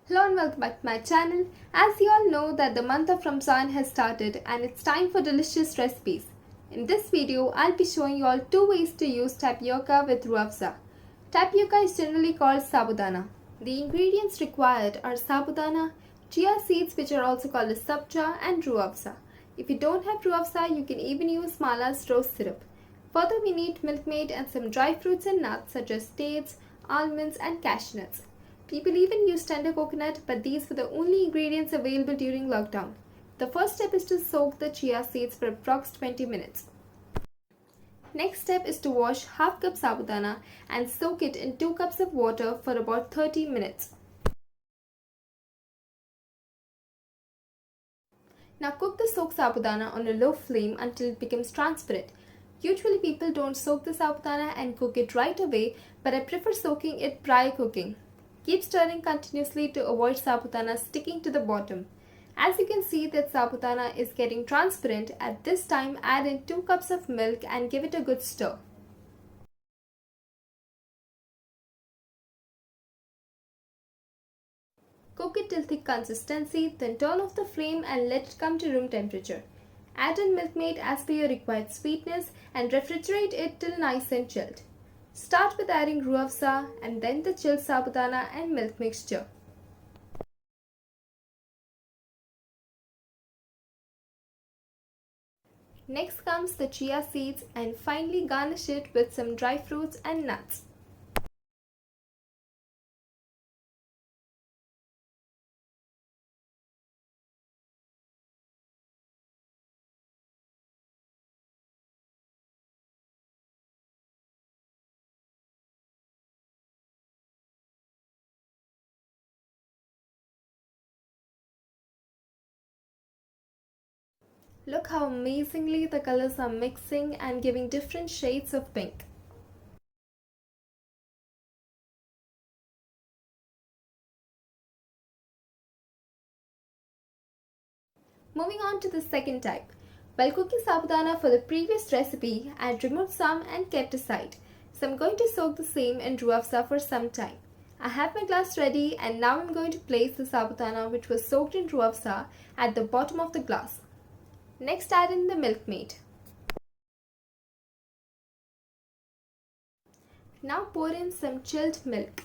Hello and welcome back to my channel. As you all know that the month of Ramzan has started and it's time for delicious recipes. In this video, I'll be showing you all two ways to use tapioca with Roohafza. Tapioca is generally called Sabudana. The ingredients required are Sabudana, chia seeds which are also called as sabja, and Roohafza. If you don't have Roohafza, you can even use Mala's rose syrup. Further, we need milkmaid and some dry fruits and nuts such as dates, almonds and cashew nuts. People even use tender coconut, but these were the only ingredients available during lockdown. The first step is to soak the chia seeds for approx 20 minutes. Next step is to wash half cup sabudana and soak it in 2 cups of water for about 30 minutes. Now cook the soaked sabudana on a low flame until it becomes transparent. Usually people don't soak the sabudana and cook it right away, but I prefer soaking it prior cooking. Keep stirring continuously to avoid sabudana sticking to the bottom. As you can see that sabudana is getting transparent, at this time add in 2 cups of milk and give it a good stir. Cook it till thick consistency, then turn off the flame and let it come to room temperature. Add in milkmaid as per your required sweetness and refrigerate it till nice and chilled. Start with adding Roohafza and then the chilled sabudana and milk mixture. Next comes the chia seeds and finally garnish it with some dry fruits and nuts. Look how amazingly the colors are mixing and giving different shades of pink. Moving on to the second type. While cooking sabudana for the previous recipe, I had removed some and kept aside. So I'm going to soak the same in Roohafza for some time. I have my glass ready and now I'm going to place the sabudana which was soaked in Roohafza at the bottom of the glass. Next add in the milkmaid. Now pour in some chilled milk.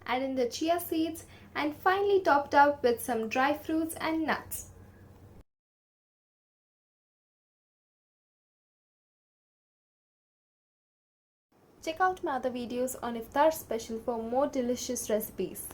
Add in the chia seeds and finally top it up with some dry fruits and nuts. Check out my other videos on Iftar special for more delicious recipes.